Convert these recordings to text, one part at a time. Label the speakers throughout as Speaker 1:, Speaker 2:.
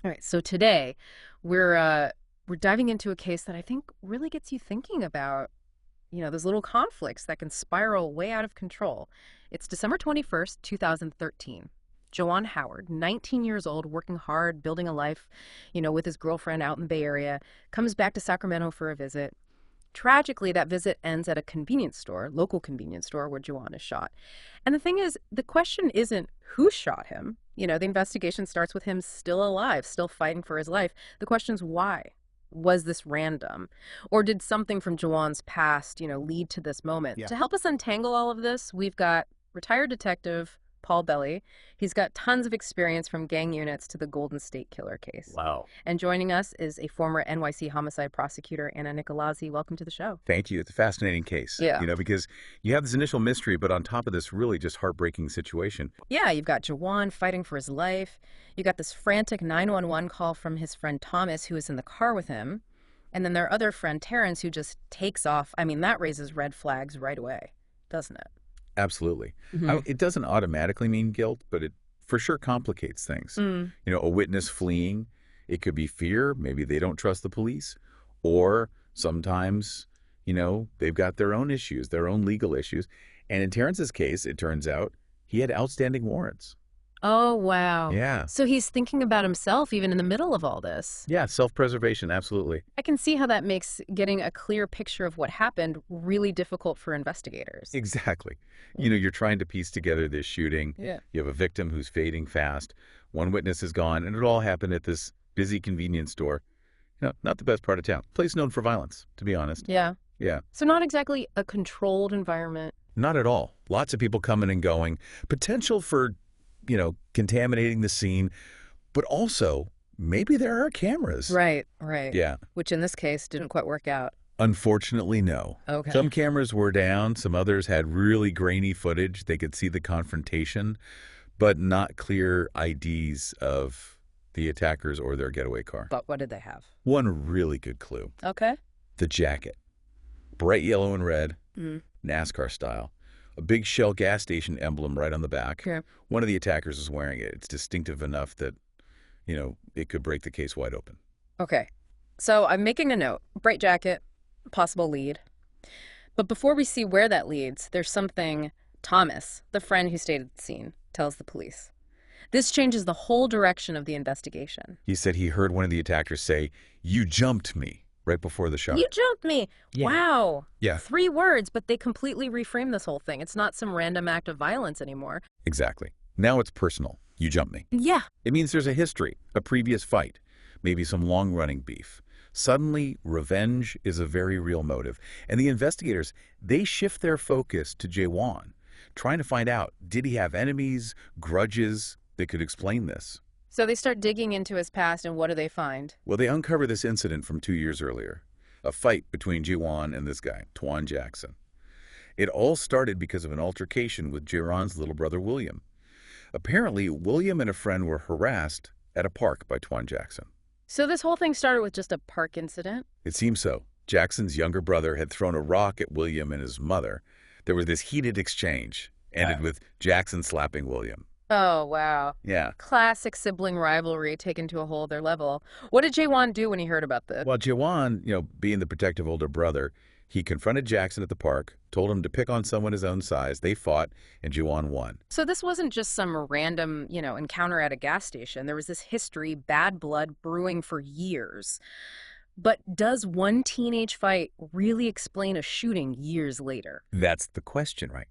Speaker 1: All right, so today we're diving into a case that I think really gets you thinking about, those little conflicts that can spiral way out of control. It's December 21st, 2013. Jawan Howard, 19 years old, working hard, building a life, with his girlfriend out in the Bay Area, comes back to Sacramento for a visit. Tragically, that visit ends at a convenience store, local convenience store where Jawan is shot. And the thing is, the question isn't who shot him. The investigation starts with him still alive, still fighting for his life. The question's why? Was this random? Or did something from Jawan's past, lead to this moment?
Speaker 2: Yeah.
Speaker 1: To help us untangle all of this, we've got retired detective Paul Belly. He's got tons of experience from gang units to the Golden State Killer case.
Speaker 2: Wow.
Speaker 1: And joining us is a former NYC homicide prosecutor, Anna Nicolazzi. Welcome to the show.
Speaker 2: Thank you. It's a fascinating case.
Speaker 1: Yeah.
Speaker 2: Because you have this initial mystery, but on top of this really just heartbreaking situation.
Speaker 1: Yeah, you've got Jawan fighting for his life. You got this frantic 911 call from his friend Thomas, who is in the car with him. And then their other friend, Terrence, who just takes off. I mean, that raises red flags right away, doesn't it?
Speaker 2: Absolutely.
Speaker 1: Mhm.
Speaker 2: It doesn't automatically mean guilt, but it for sure complicates things.
Speaker 1: Mm.
Speaker 2: A witness fleeing, it could be fear. Maybe they don't trust the police. Or sometimes, they've got their own issues, their own legal issues. And in Terrence's case, it turns out he had outstanding warrants.
Speaker 1: Oh, wow.
Speaker 2: Yeah.
Speaker 1: So he's thinking about himself even in the middle of all this.
Speaker 2: Yeah, self-preservation, absolutely.
Speaker 1: I can see how that makes getting a clear picture of what happened really difficult for investigators.
Speaker 2: Exactly. You're trying to piece together this shooting.
Speaker 1: Yeah.
Speaker 2: You have a victim who's fading fast. One witness is gone, and it all happened at this busy convenience store. Not the best part of town. Place known for violence, to be honest.
Speaker 1: Yeah.
Speaker 2: Yeah.
Speaker 1: So not exactly a controlled environment.
Speaker 2: Not at all. Lots of people coming and going. Potential for, contaminating the scene. But also, maybe there are cameras.
Speaker 1: Right, right.
Speaker 2: Yeah.
Speaker 1: Which in this case didn't quite work out.
Speaker 2: Unfortunately, no.
Speaker 1: Okay.
Speaker 2: Some cameras were down. Some others had really grainy footage. They could see the confrontation, but not clear IDs of the attackers or their getaway car.
Speaker 1: But what did they have?
Speaker 2: One really good clue.
Speaker 1: Okay.
Speaker 2: The jacket. Bright yellow and red,
Speaker 1: Mm.
Speaker 2: NASCAR style. A big Shell gas station emblem right on the back.
Speaker 1: Okay.
Speaker 2: One of the attackers is wearing it. It's distinctive enough that, it could break the case wide open.
Speaker 1: Okay. So I'm making a note. Bright jacket, possible lead. But before we see where that leads, there's something Thomas, the friend who stayed at the scene, tells the police. This changes the whole direction of the investigation.
Speaker 2: He said he heard one of the attackers say, "You jumped me," right before the shot.
Speaker 1: You jumped me.
Speaker 2: Yeah.
Speaker 1: Wow.
Speaker 2: Yeah.
Speaker 1: 3 words, but they completely reframe this whole thing. It's not some random act of violence anymore.
Speaker 2: Exactly. Now it's personal. You jumped me.
Speaker 1: Yeah.
Speaker 2: It means there's a history, a previous fight, maybe some long-running beef. Suddenly, revenge is a very real motive. And the investigators, they shift their focus to Jawan, trying to find out, did he have enemies, grudges that could explain this?
Speaker 1: So they start digging into his past, and what do they find?
Speaker 2: Well, they uncover this incident from 2 years earlier, a fight between Jawan and this guy, Tuan Jackson. It all started because of an altercation with Jawan's little brother, William. Apparently, William and a friend were harassed at a park by Tuan Jackson.
Speaker 1: So this whole thing started with just a park incident?
Speaker 2: It seems so. Jackson's younger brother had thrown a rock at William and his mother. There was this heated exchange, ended with Jackson slapping William.
Speaker 1: Oh, wow.
Speaker 2: Yeah.
Speaker 1: Classic sibling rivalry taken to a whole other level. What did Jawan do when he heard about this?
Speaker 2: Well, Jawan, being the protective older brother, he confronted Jackson at the park, told him to pick on someone his own size. They fought, and Jawan won.
Speaker 1: So this wasn't just some random, encounter at a gas station. There was this history, bad blood brewing for years. But does one teenage fight really explain a shooting years later?
Speaker 2: That's the question, right?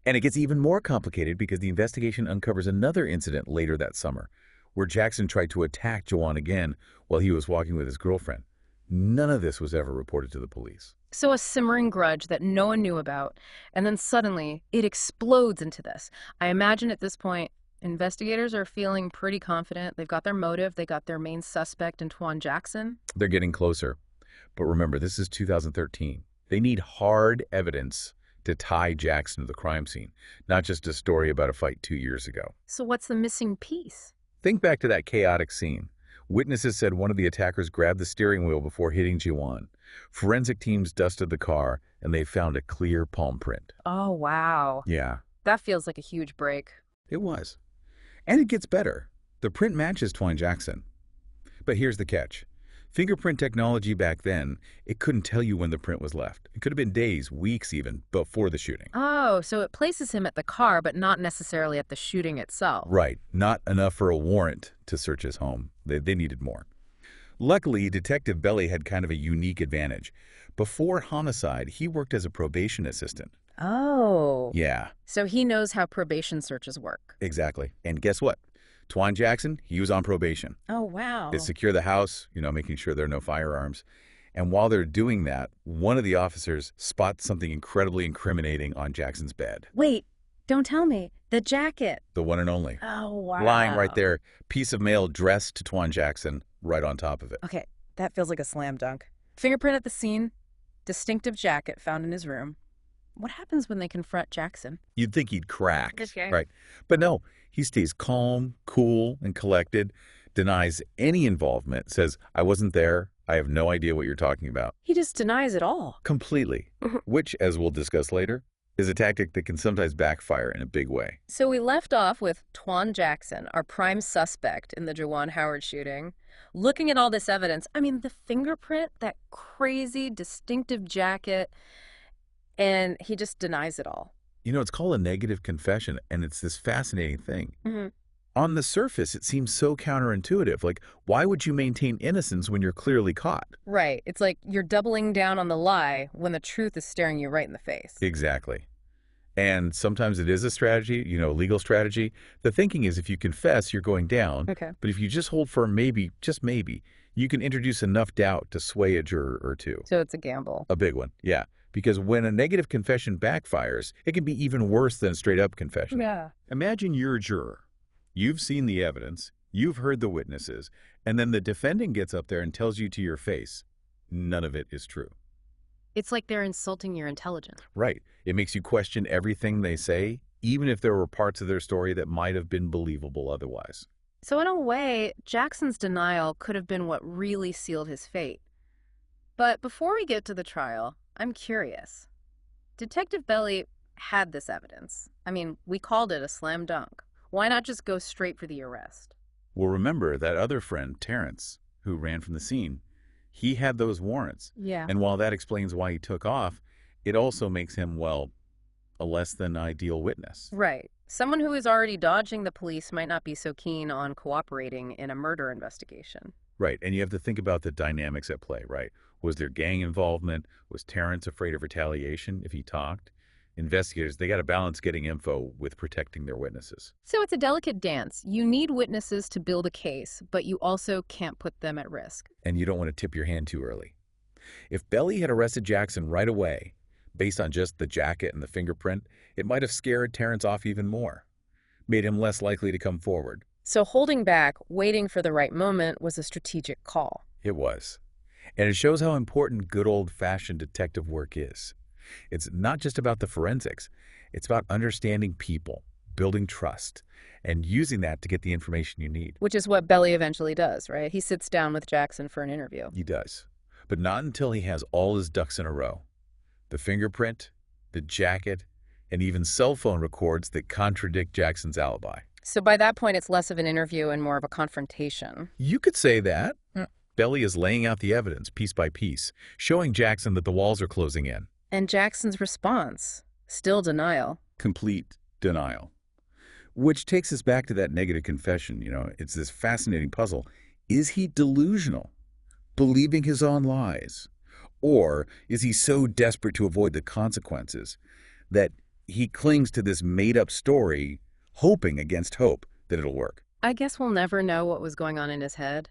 Speaker 2: And it gets even more complicated because the investigation uncovers another incident later that summer, where Jackson tried to attack Jawan again while he was walking with his girlfriend. None of this was ever reported to the police.
Speaker 1: So a simmering grudge that no one knew about, and then suddenly it explodes into this. I imagine at this point, investigators are feeling pretty confident. They've got their motive. They got their main suspect in Tuan Jackson.
Speaker 2: They're getting closer. But remember, this is 2013. They need hard evidence to tie Jackson to the crime scene, not just a story about a fight 2 years ago.
Speaker 1: So what's the missing piece?
Speaker 2: Think back to that chaotic scene. Witnesses said one of the attackers grabbed the steering wheel before hitting Jawan. Forensic teams dusted the car, and they found a clear palm print.
Speaker 1: Oh, wow.
Speaker 2: Yeah,
Speaker 1: That feels like a huge break.
Speaker 2: it was. And it gets better. The print matches Tuan Jackson. But here's the catch. Fingerprint technology back then, it couldn't tell you when the print was left. It could have been days, weeks even, before the shooting.
Speaker 1: Oh, so it places him at the car, but not necessarily at the shooting itself.
Speaker 2: Right. Not enough for a warrant to search his home. They needed more. Luckily, Detective Belly had kind of a unique advantage. Before homicide, he worked as a probation assistant.
Speaker 1: Oh.
Speaker 2: Yeah,
Speaker 1: So he knows how probation searches work.
Speaker 2: exactly. And guess what? Tuan Jackson, he was on probation.
Speaker 1: Oh, wow.
Speaker 2: They secure the house, making sure there are no firearms. And while they're doing that, one of the officers spots something incredibly incriminating on Jackson's bed.
Speaker 1: Wait, don't tell me. The jacket.
Speaker 2: The one and only.
Speaker 1: Oh, wow.
Speaker 2: Lying right there. Piece of mail addressed to Tuan Jackson right on top of it.
Speaker 1: Okay, that feels like a slam dunk. Fingerprint at the scene, distinctive jacket found in his room. What happens when they confront Jackson?
Speaker 2: You'd think he'd crack.
Speaker 1: Okay.
Speaker 2: Right. But no, he stays calm, cool, and collected, denies any involvement, says, I wasn't there. I have no idea what you're talking about.
Speaker 1: He just denies it all.
Speaker 2: Completely. Which, as we'll discuss later, is a tactic that can sometimes backfire in a big way.
Speaker 1: So we left off with Tuan Jackson, our prime suspect in the Jawan Howard shooting. Looking at all this evidence, the fingerprint, that crazy distinctive jacket, and he just denies it all.
Speaker 2: It's called a negative confession, and it's this fascinating thing.
Speaker 1: Mm-hmm.
Speaker 2: On the surface, it seems so counterintuitive. Like, why would you maintain innocence when you're clearly caught?
Speaker 1: Right. It's like you're doubling down on the lie when the truth is staring you right in the face.
Speaker 2: Exactly. And sometimes it is a strategy, legal strategy. The thinking is if you confess, you're going down.
Speaker 1: Okay.
Speaker 2: But if you just hold firm, maybe, just maybe, you can introduce enough doubt to sway a juror or two.
Speaker 1: So it's a gamble.
Speaker 2: A big one, yeah. Because when a negative confession backfires, it can be even worse than a straight-up confession.
Speaker 1: Yeah.
Speaker 2: Imagine you're a juror. You've seen the evidence, you've heard the witnesses, and then the defendant gets up there and tells you to your face, none of it is true.
Speaker 1: It's like they're insulting your intelligence.
Speaker 2: Right. It makes you question everything they say, even if there were parts of their story that might have been believable otherwise.
Speaker 1: So in a way, Jackson's denial could have been what really sealed his fate. But before we get to the trial, I'm curious. Detective Belly had this evidence. We called it a slam dunk. Why not just go straight for the arrest?
Speaker 2: Well, remember that other friend, Terrence, who ran from the scene, he had those warrants.
Speaker 1: Yeah.
Speaker 2: And while that explains why he took off, it also makes him, a less than ideal witness.
Speaker 1: Right. Someone who is already dodging the police might not be so keen on cooperating in a murder investigation.
Speaker 2: Right. And you have to think about the dynamics at play, right? Was there gang involvement? Was Terrence afraid of retaliation if he talked? Investigators, they got to balance getting info with protecting their witnesses.
Speaker 1: So it's a delicate dance. You need witnesses to build a case, but you also can't put them at risk.
Speaker 2: And you don't want to tip your hand too early. If Belly had arrested Jackson right away, based on just the jacket and the fingerprint, it might have scared Terrence off even more, made him less likely to come forward.
Speaker 1: So holding back, waiting for the right moment, was a strategic call.
Speaker 2: It was. And it shows how important good old-fashioned detective work is. It's not just about the forensics. It's about understanding people, building trust, and using that to get the information you need.
Speaker 1: Which is what Belly eventually does, right? He sits down with Jackson for an interview.
Speaker 2: He does. But not until he has all his ducks in a row. The fingerprint, the jacket, and even cell phone records that contradict Jackson's alibi.
Speaker 1: So by that point, it's less of an interview and more of a confrontation.
Speaker 2: You could say that. Belly is laying out the evidence piece by piece, showing Jackson that the walls are closing in.
Speaker 1: And Jackson's response, still denial.
Speaker 2: Complete denial. Which takes us back to that negative confession. It's this fascinating puzzle. Is he delusional, believing his own lies? Or is he so desperate to avoid the consequences that he clings to this made-up story, hoping against hope that it'll work?
Speaker 1: I guess we'll never know what was going on in his head.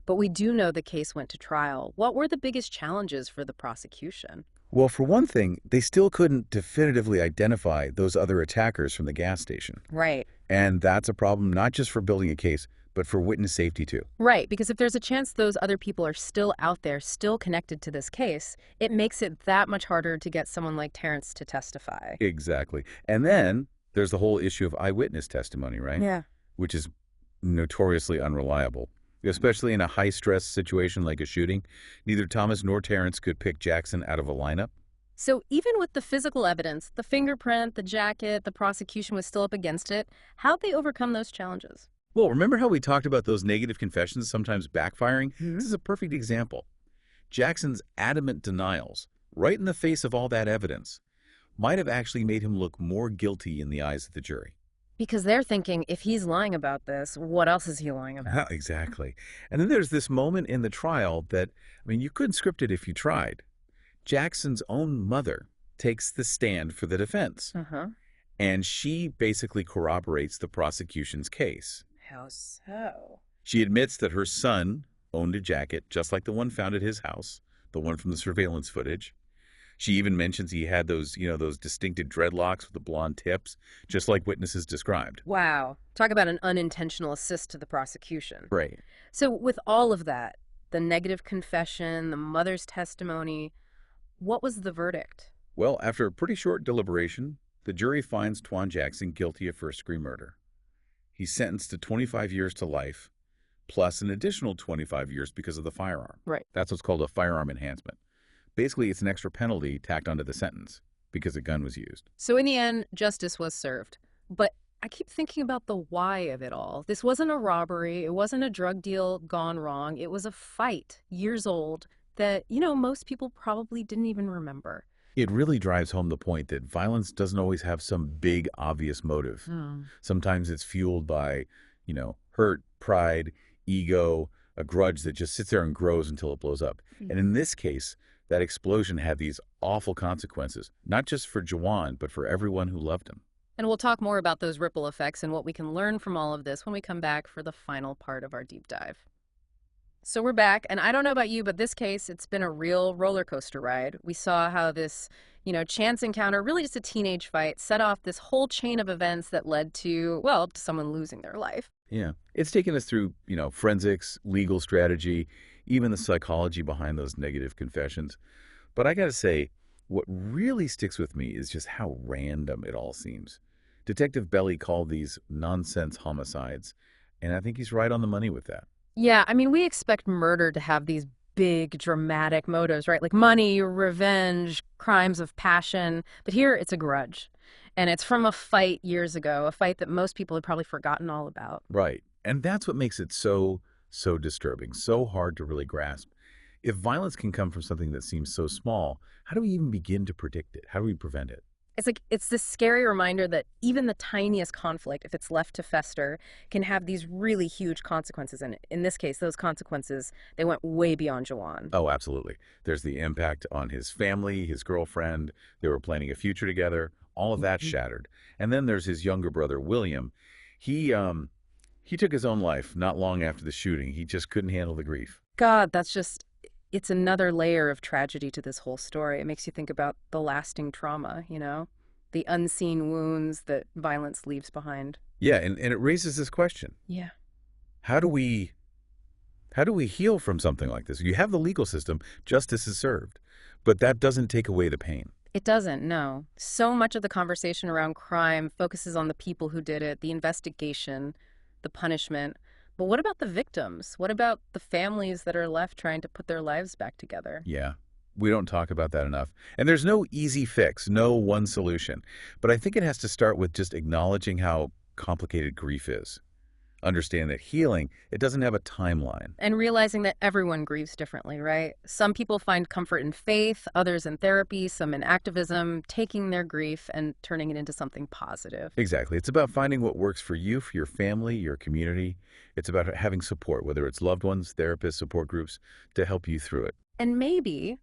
Speaker 1: But we do know the case went to trial. What were the biggest challenges for the prosecution?
Speaker 2: Well, for one thing, they still couldn't definitively identify those other attackers from the gas station.
Speaker 1: Right.
Speaker 2: And that's a problem not just for building a case, but for witness safety too.
Speaker 1: Right, because if there's a chance those other people are still out there, still connected to this case, it makes it that much harder to get someone like Terrence to testify.
Speaker 2: Exactly. And then there's the whole issue of eyewitness testimony, right?
Speaker 1: Yeah.
Speaker 2: Which is notoriously unreliable. Especially in a high-stress situation like a shooting, neither Thomas nor Terrence could pick Jackson out of a lineup.
Speaker 1: So even with the physical evidence, the fingerprint, the jacket, the prosecution was still up against it, how'd they overcome those challenges?
Speaker 2: Well, remember how we talked about those negative confessions sometimes backfiring?
Speaker 1: Hmm?
Speaker 2: This is a perfect example. Jackson's adamant denials, right in the face of all that evidence, might have actually made him look more guilty in the eyes of the jury.
Speaker 1: Because they're thinking, if he's lying about this, what else is he lying about?
Speaker 2: Exactly. And then there's this moment in the trial that, you couldn't script it if you tried. Jackson's own mother takes the stand for the defense,
Speaker 1: Uh-huh.
Speaker 2: and she basically corroborates the prosecution's case.
Speaker 1: How so?
Speaker 2: She admits that her son owned a jacket just like the one found at his house, the one from the surveillance footage. She even mentions he had those distinctive dreadlocks with the blonde tips, just like witnesses described.
Speaker 1: Wow. Talk about an unintentional assist to the prosecution.
Speaker 2: Right.
Speaker 1: So with all of that, the negative confession, the mother's testimony, what was the verdict?
Speaker 2: Well, after a pretty short deliberation, the jury finds Tuan Jackson guilty of first-degree murder. He's sentenced to 25 years to life, plus an additional 25 years because of the firearm.
Speaker 1: Right.
Speaker 2: That's what's called a firearm enhancement. Basically, it's an extra penalty tacked onto the sentence because a gun was used.
Speaker 1: So in the end, justice was served. But I keep thinking about the why of it all. This wasn't a robbery. It wasn't a drug deal gone wrong. It was a fight, years old, that, most people probably didn't even remember.
Speaker 2: It really drives home the point that violence doesn't always have some big, obvious motive.
Speaker 1: Hmm.
Speaker 2: Sometimes it's fueled by, hurt, pride, ego, a grudge that just sits there and grows until it blows up. And in this case, that explosion had these awful consequences, not just for Jawan, but for everyone who loved him.
Speaker 1: And we'll talk more about those ripple effects and what we can learn from all of this when we come back for the final part of our deep dive. So we're back, and I don't know about you, but this case, it's been a real roller coaster ride. We saw how this, chance encounter, really just a teenage fight, set off this whole chain of events that led to, well, to someone losing their life.
Speaker 2: Yeah. It's taken us through, forensics, legal strategy, even the psychology behind those negative confessions. But I got to say, what really sticks with me is just how random it all seems. Detective Belly called these nonsense homicides, and I think he's right on the money with that.
Speaker 1: Yeah, we expect murder to have these big, dramatic motives, right? Like money, revenge, crimes of passion. But here, it's a grudge. And it's from a fight years ago, a fight that most people had probably forgotten all about.
Speaker 2: Right. And that's what makes it so disturbing, so hard to really grasp. If violence can come from something that seems so small, how do we even begin to predict it? How do we prevent it?
Speaker 1: It's this scary reminder that even the tiniest conflict, if it's left to fester, can have these really huge consequences. And in this case, those consequences, they went way beyond Jawan.
Speaker 2: Oh, absolutely. There's the impact on his family, his girlfriend. They were planning a future together. All of that shattered. And then there's his younger brother, William. He took his own life not long after the shooting. He just couldn't handle the grief.
Speaker 1: God, it's another layer of tragedy to this whole story. It makes you think about the lasting trauma, the unseen wounds that violence leaves behind.
Speaker 2: Yeah, and it raises this question.
Speaker 1: Yeah.
Speaker 2: How do we heal from something like this? You have the legal system, justice is served, but that doesn't take away the pain.
Speaker 1: It doesn't, no. So much of the conversation around crime focuses on the people who did it, the investigation, the punishment. But what about the victims? What about the families that are left trying to put their lives back together?
Speaker 2: Yeah, we don't talk about that enough. And there's no easy fix, no one solution. But I think it has to start with just acknowledging how complicated grief is. Understand that healing, it doesn't have a timeline.
Speaker 1: And realizing that everyone grieves differently, right? Some people find comfort in faith, others in therapy, some in activism, taking their grief and turning it into something positive.
Speaker 2: Exactly. It's about finding what works for you, for your family, your community. It's about having support, whether it's loved ones, therapists, support groups, to help you through it.
Speaker 1: And maybe,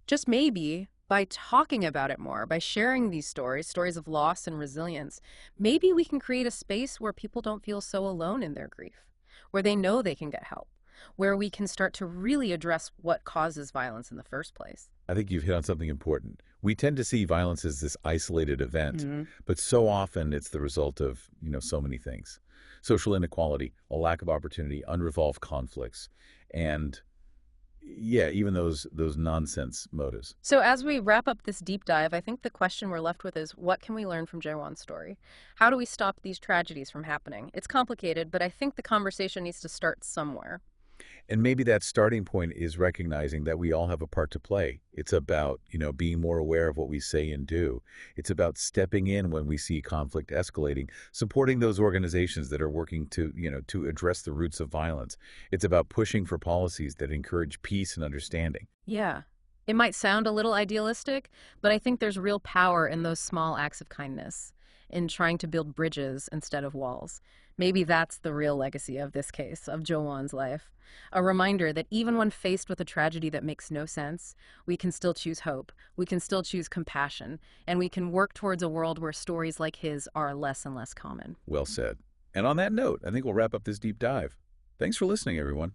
Speaker 1: just maybe, by talking about it more, by sharing these stories of loss and resilience, maybe we can create a space where people don't feel so alone in their grief, where they know they can get help, where we can start to really address what causes violence in the first place.
Speaker 2: I think you've hit on something important. We tend to see violence as this isolated event, but so often it's the result of, so many things. Social inequality, a lack of opportunity, unresolved conflicts, and yeah, even those nonsense motives.
Speaker 1: So as we wrap up this deep dive, I think the question we're left with is, what can we learn from Jawan's story? How do we stop these tragedies from happening? It's complicated, but I think the conversation needs to start somewhere.
Speaker 2: And maybe that starting point is recognizing that we all have a part to play. It's about, being more aware of what we say and do. It's about stepping in when we see conflict escalating, supporting those organizations that are working to address the roots of violence. It's about pushing for policies that encourage peace and understanding.
Speaker 1: Yeah. It might sound a little idealistic, but I think there's real power in those small acts of kindness, in trying to build bridges instead of walls. Maybe that's the real legacy of this case, of Jawan's life. A reminder that even when faced with a tragedy that makes no sense, we can still choose hope, we can still choose compassion, and we can work towards a world where stories like his are less and less common.
Speaker 2: Well said. And on that note, I think we'll wrap up this deep dive. Thanks for listening, everyone.